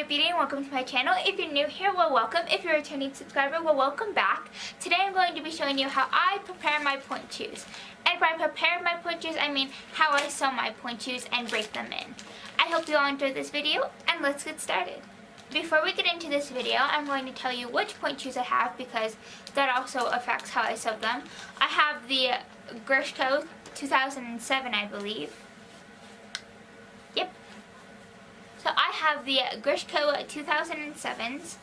beauty, and welcome to my channel. If you're new here, well, welcome. If you're a returning subscriber, well, welcome back. Today I'm going to be showing you how I prepare my pointe shoes. And by prepare my pointe shoes, I mean how I sew my pointe shoes and break them in. I hope you all enjoyed this video, and let's get started. Before we get into this video, I'm going to tell you which pointe shoes I have because that also affects how I sew them. I have the Grishko 2007, I believe. Yep. So I have the Grishko 2007s.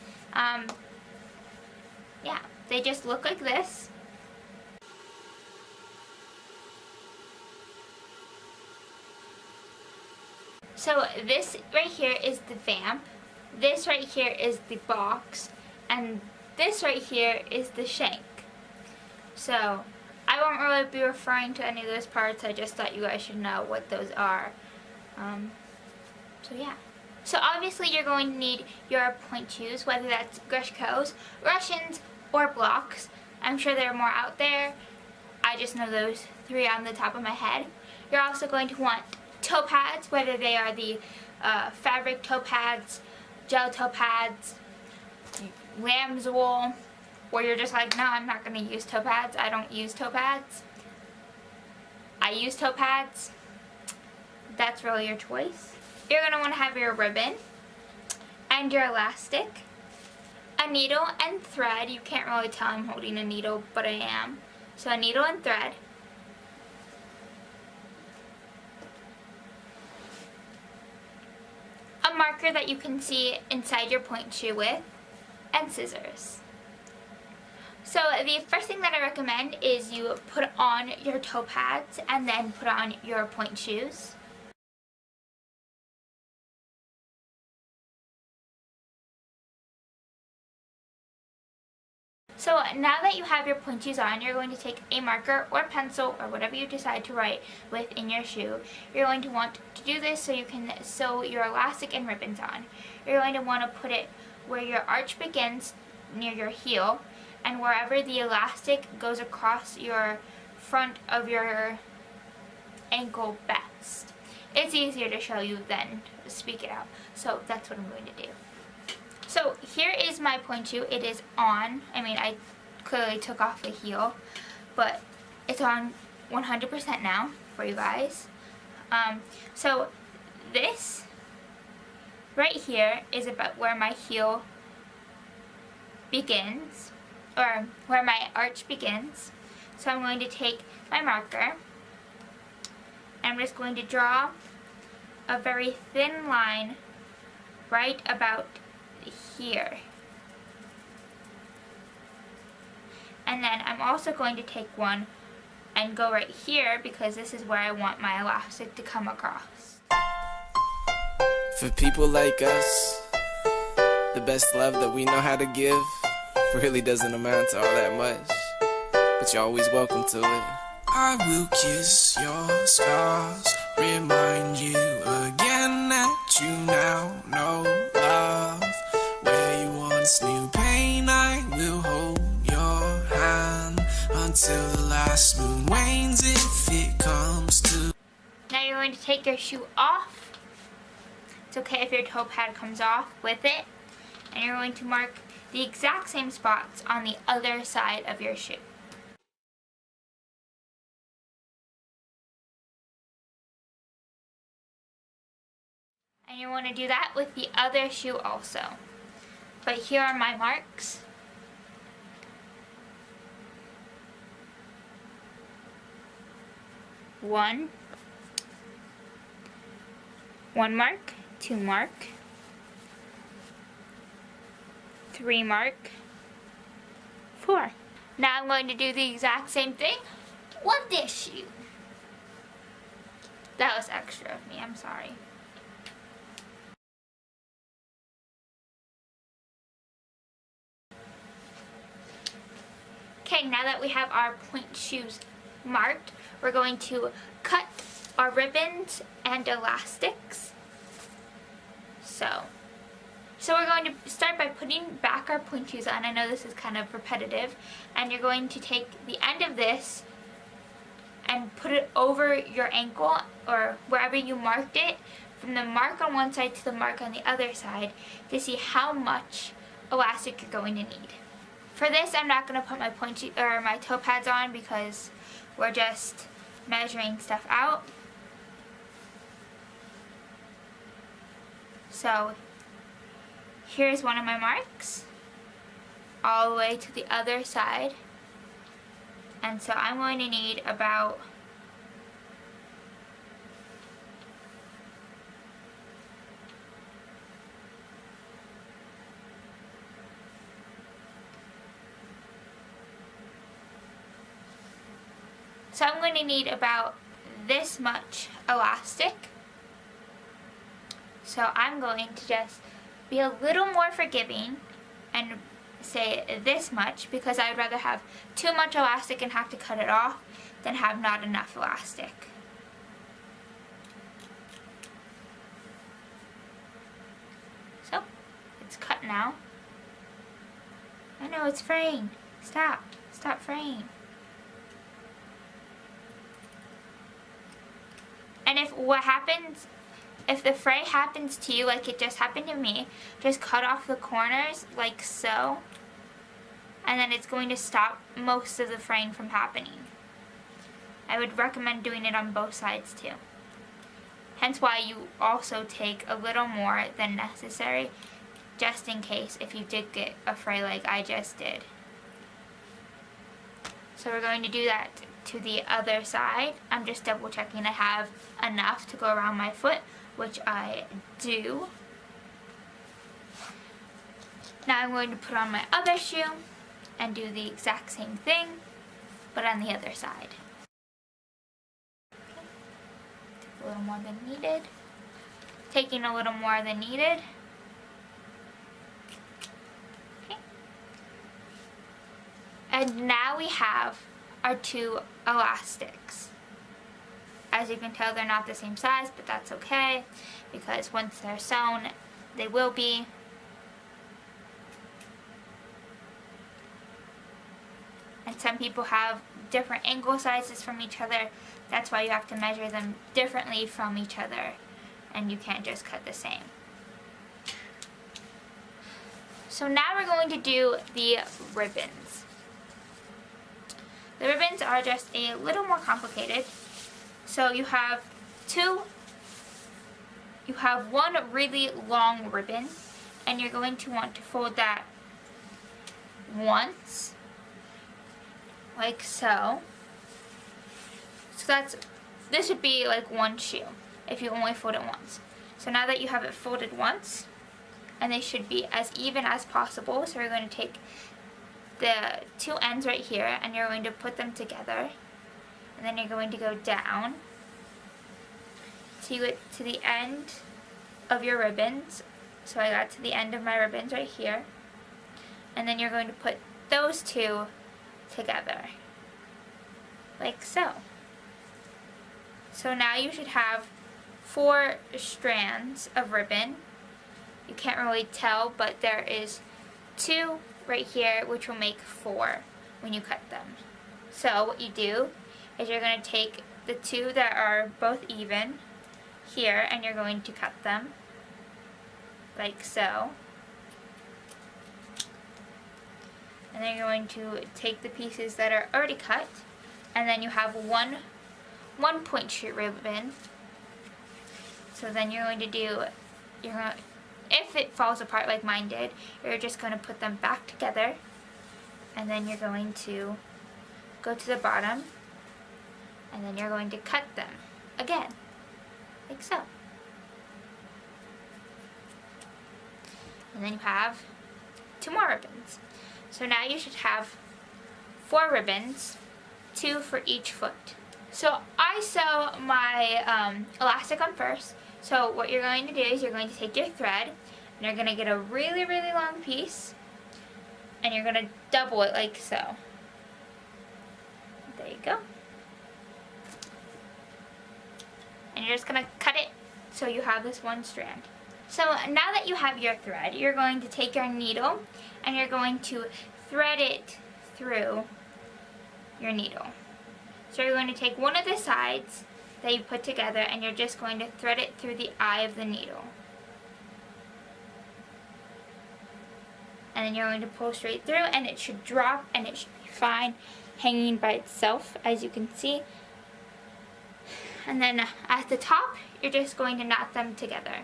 Yeah, they just look like this. So this right here is the vamp, this right here is the box, and this right here is the shank. So I won't really be referring to any of those parts, I just thought you guys should know what those are. So yeah. So obviously you're going to need your pointe shoes, whether that's Grishkos, Russians, or blocks. I'm sure there are more out there. I just know those three on the top of my head. You're also going to want toe pads, whether they are the fabric toe pads, gel toe pads, lamb's wool, or you're just like, no, I'm not going to use toe pads. I don't use toe pads. I use toe pads. That's really your choice. You're going to want to have your ribbon and your elastic, a needle and thread. You can't really tell I'm holding a needle, but I am. So a needle and thread. A marker that you can see inside your pointe shoe with, and scissors. So the first thing that I recommend is you put on your toe pads and then put on your pointe shoes. So now that you have your pointe shoes on, you're going to take a marker or pencil or whatever you decide to write with in your shoe. You're going to want to do this so you can sew your elastic and ribbons on. You're going to want to put it where your arch begins near your heel and wherever the elastic goes across your front of your ankle best. It's easier to show you than speak it out, so that's what I'm going to do. So here is my pointe shoe. It is on. I mean, I clearly took off the heel, but it's on 100% now for you guys. So this right here is about where my heel begins, or where my arch begins. So I'm going to take my marker, and I'm just going to draw a very thin line right about here. And then I'm also going to take one and go right here because this is where I want my elastic to come across. For people like us, the best love that we know how to give really doesn't amount to all that much, but you're always welcome to it. I will kiss your scars, remind you again that you now know love. Where you once knew pain, I will hold your hand until the last moon wanes if it comes to. Now you're going to take your shoe off. It's okay if your toe pad comes off with it. And you're going to mark the exact same spots on the other side of your shoe. And you want to do that with the other shoe also. But here are my marks. One mark, 2 mark, 3 mark, 4. Now I'm going to do the exact same thing with this shoe. That was extra of me, I'm sorry. Okay, now that we have our pointe shoes marked, we're going to cut our ribbons and elastics. So we're going to start by putting back our pointe shoes on. I know this is kind of repetitive. And you're going to take the end of this and put it over your ankle or wherever you marked it from the mark on one side to the mark on the other side to see how much elastic you're going to need. For this, I'm not going to put my pointy or my toe pads on because we're just measuring stuff out. So here's one of my marks all the way to the other side. And so I'm going to need about this much elastic. So I'm going to just be a little more forgiving and say this much, because I would rather have too much elastic and have to cut it off than have not enough elastic. So it's cut now. I know it's fraying. Stop fraying. And if the fray happens to you like it just happened to me, just cut off the corners like so, and then it's going to stop most of the fraying from happening. I would recommend doing it on both sides too. Hence why you also take a little more than necessary, just in case if you did get a fray like I just did. So we're going to do that to the other side. I'm just double checking I have enough to go around my foot, which I do. Now I'm going to put on my other shoe and do the exact same thing, but on the other side. A little more than needed. Taking a little more than needed. Okay. And now we have our two elastics. As you can tell, they're not the same size, but that's okay, because once they're sewn, they will be. And some people have different ankle sizes from each other. That's why you have to measure them differently from each other, and you can't just cut the same. So now we're going to do the ribbons. The ribbons are just a little more complicated. So you have one really long ribbon, and you're going to want to fold that once, like so. So this would be like one shoe if you only fold it once. So now that you have it folded once, and they should be as even as possible, so we're going to take the two ends right here and you're going to put them together, and then you're going to go down to the end of your ribbons. So I got to the end of my ribbons right here, and then you're going to put those two together like so. So now you should have 4 strands of ribbon. You can't really tell, but there is 2 right here, which will make 4 when you cut them. So what you do is you're going to take the 2 that are both even here, and you're going to cut them like so. And then you're going to take the pieces that are already cut, and then you have one point sheet ribbon. So then you're going to do, if it falls apart like mine did, you're just going to put them back together, and then you're going to go to the bottom, and then you're going to cut them again, like so. And then you have 2 more ribbons. So now you should have 4 ribbons, 2 for each foot. So I sew my elastic on first. So what you're going to do is you're going to take your thread, and you're going to get a really, really long piece, and you're going to double it like so. There you go. And you're just going to cut it so you have this one strand. So now that you have your thread, you're going to take your needle and you're going to thread it through your needle. So you're going to take one of the sides that you put together, and you're just going to thread it through the eye of the needle. And then you're going to pull straight through, and it should drop, and it should be fine hanging by itself, as you can see. And then at the top, you're just going to knot them together.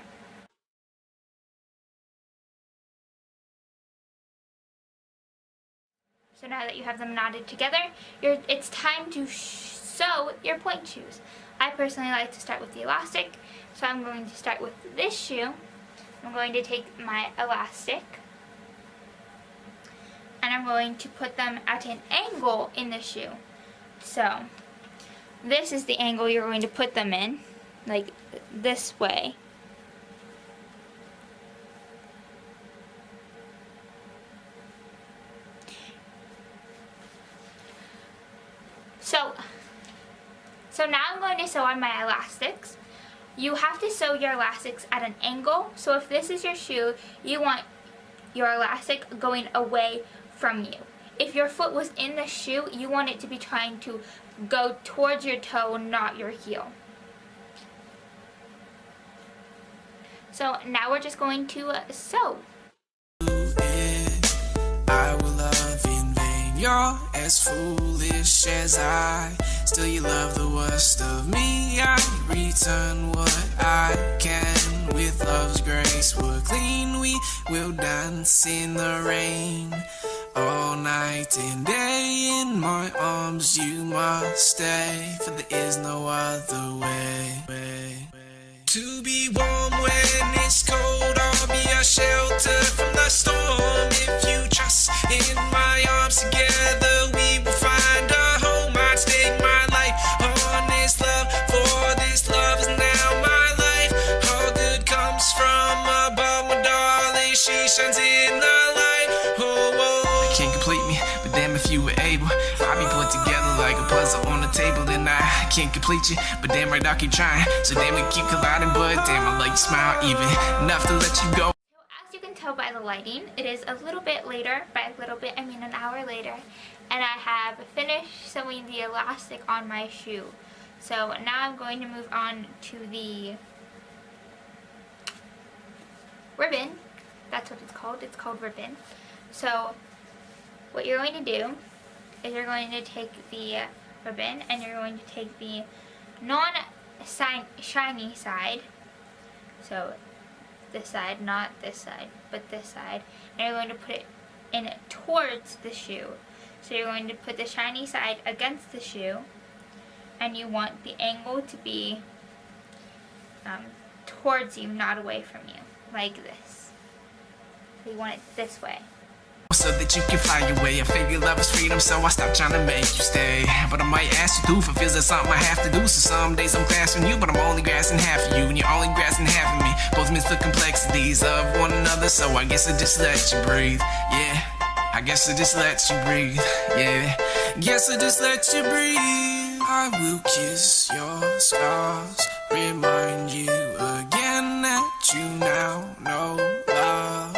So now that you have them knotted together, it's time to sew your pointe shoes. I personally like to start with the elastic, so I'm going to start with this shoe. I'm going to take my elastic, and I'm going to put them at an angle in the shoe. So this is the angle you're going to put them in, like this way. So now I'm going to sew on my elastics. You have to sew your elastics at an angle. So if this is your shoe, you want your elastic going away from you. If your foot was in the shoe, you want it to be trying to go towards your toe, not your heel. So now we're just going to sew. I will love in vain. You're as foolish as I. Still you love the worst of me. I return what I can with love's grace. We're clean, we will dance in the rain. All night and day in my arms you must stay, for there is no other way. To be warm when it's cold, I'll be a shelter from the storm. If you trust in my arms, together we will find a home. I'd stake my life on this love, for this love is now my life. All good comes from above, my darling, she shines in the light. Oh, can't complete me, but damn if you were able, I'll be put together like a puzzle on the table. Then I can't complete you, but damn right I'll keep trying. So damn we keep colliding, but damn I like your smile even enough to let you go. So as you can tell by the lighting, it is a little bit later. By a little bit, I mean an hour later. And I have finished sewing the elastic on my shoe. So now I'm going to move on to the ribbon. That's what it's called. It's called ribbon. So what you're going to do is you're going to take the ribbon and you're going to take the non-shiny side, so this side, not this side, but this side, and you're going to put it in towards the shoe. So you're going to put the shiny side against the shoe, and you want the angle to be towards you, not away from you, like this. So you want it this way. So that you can fly away. I figure love is freedom, so I stop trying to make you stay. But I might ask you to, if it feels like something I have to do. So some days I'm grasping you, but I'm only grasping half of you, and you're only grasping half of me. Both miss the complexities of one another, so I guess I just let you breathe. Yeah, I guess I just let you breathe. Yeah, guess I just let you breathe. I will kiss your scars, remind you again that you now know love.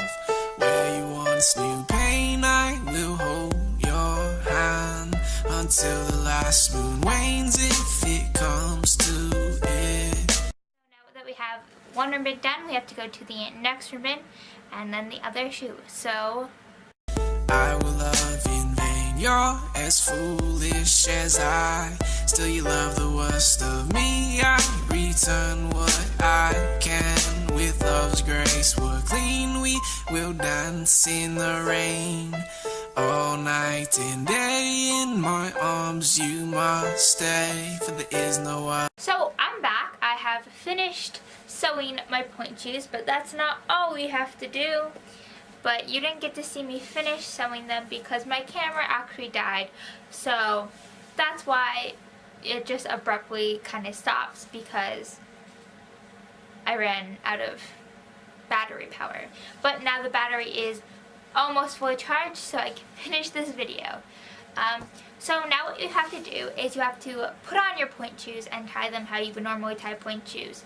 Where you once knew pain, I will hold your hand until the last moon wanes, if it comes to it. So now that we have one ribbon done, we have to go to the next ribbon and then the other shoe. So I will love in vain. You're as foolish as I. Still you love the worst of me. I return what I can with love's grace. We're clean, we will dance in the rain. All night and day in my arms you must stay, for there is no other. So I'm back. I have finished sewing my pointe shoes, but that's not all we have to do. But you didn't get to see me finish sewing them because my camera actually died. So that's why it just abruptly kind of stops, because I ran out of battery power. But now the battery is almost fully charged, so I can finish this video. So now what you have to do is you have to put on your pointe shoes and tie them how you would normally tie pointe shoes,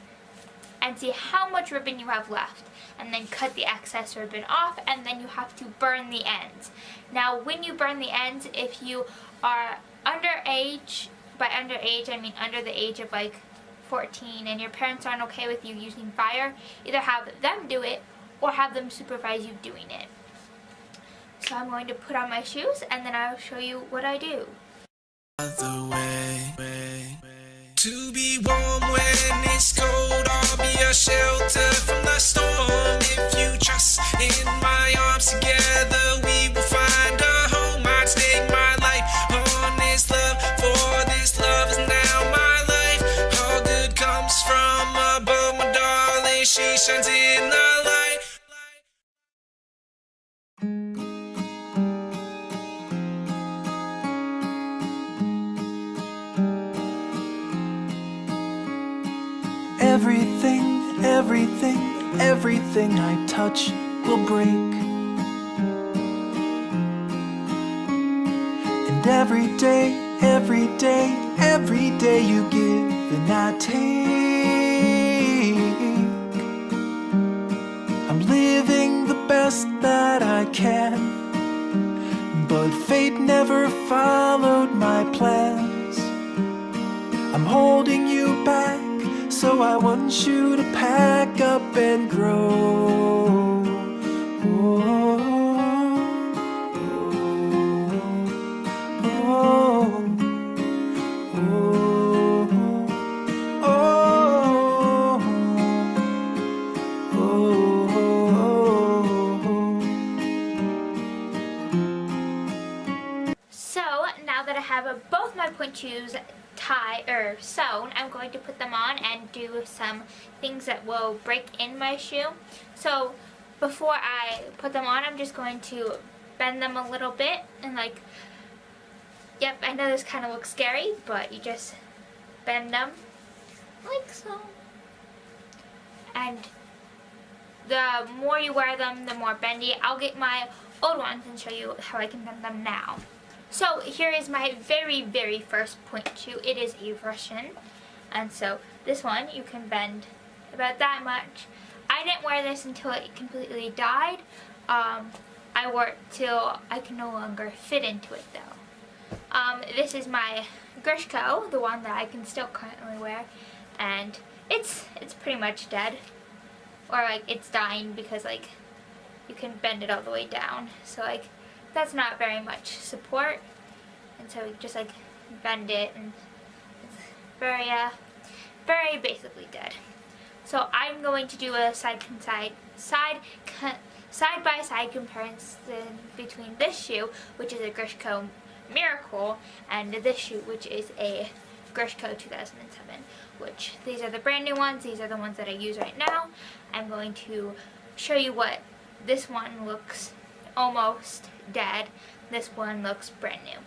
and see how much ribbon you have left, and then cut the excess ribbon off, and then you have to burn the ends. Now when you burn the ends, if you are underage, by underage I mean under the age of like 14 and your parents aren't okay with you using fire, either have them do it or have them supervise you doing it. So I'm going to put on my shoes and then I'll show you what I do. The way to be warm when it's cold, I'll be a shelter from the storm. If you trust in my arms, together we will find a home. I'd stake my life on this love, for this love is now my life. All good comes from above, my darling, she shines in the light. Everything I touch will break. And every day you give and I take. I'm living the best that I can, but fate never followed my plans. I'm holding you back, so I want you to pack up and grow. So now that I have both my pointe shoes sewn, I'm going to put them on and do some things that will break in my shoe. So before I put them on, I'm just going to bend them a little bit and I know this kind of looks scary, but you just bend them like so. And the more you wear them, the more bendy. I'll get my old ones and show you how I can bend them now. So here is my very, very first pointe shoe. It is a Russian, and so this one you can bend about that much. I didn't wear this until it completely died. I wore it till I can no longer fit into it though. This is my Grishko, the one that I can still currently wear, and it's pretty much dead, or it's dying because you can bend it all the way down. So that's not very much support, and so you just bend it, and it's very basically dead. So I'm going to do a side by side comparison between this shoe, which is a Grishko Miracle, and this shoe, which is a Grishko 2007. Which these are the brand new ones. These are the ones that I use right now. I'm going to show you what this one looks almost dead. This one looks brand new.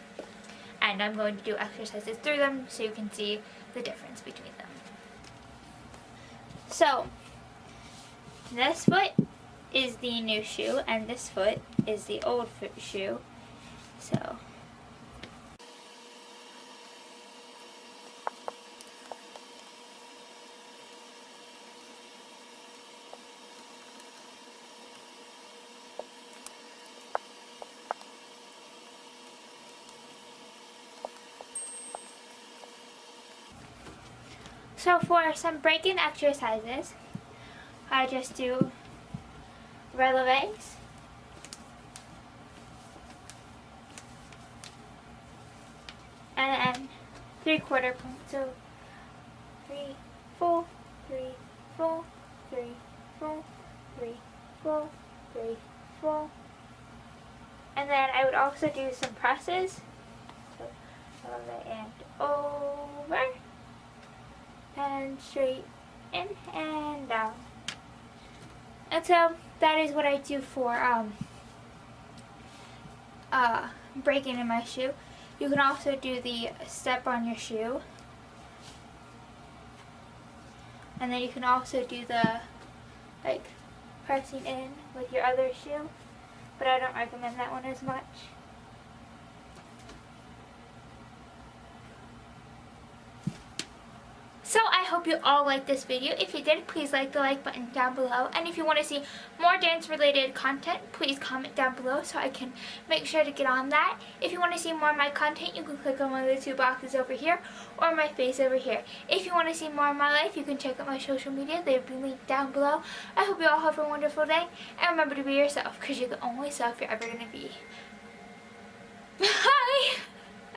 And I'm going to do exercises through them so you can see the difference between them. So, this foot is the new shoe and this foot is the old shoe. So, for some break-in exercises, I just do releves, and then 3/4 point. So 3, 4, 3, 4, 3, 4, 3, 4, 3, 4. And then I would also do some presses. So releve and over. And straight in and down. And so that is what I do for breaking in my shoe. You can also do the step on your shoe. And then you can also do the pressing in with your other shoe. But I don't recommend that one as much. So I hope hope you all liked this video. If you did, please like the like button down below. And if you want to see more dance related content, please comment down below so I can make sure to get on that. If you want to see more of my content, you can click on one of the two boxes over here or my face over here. If you want to see more of my life, you can check out my social media. They'll be linked down below. I hope you all have a wonderful day. And remember to be yourself, because you're the only self you're ever going to be.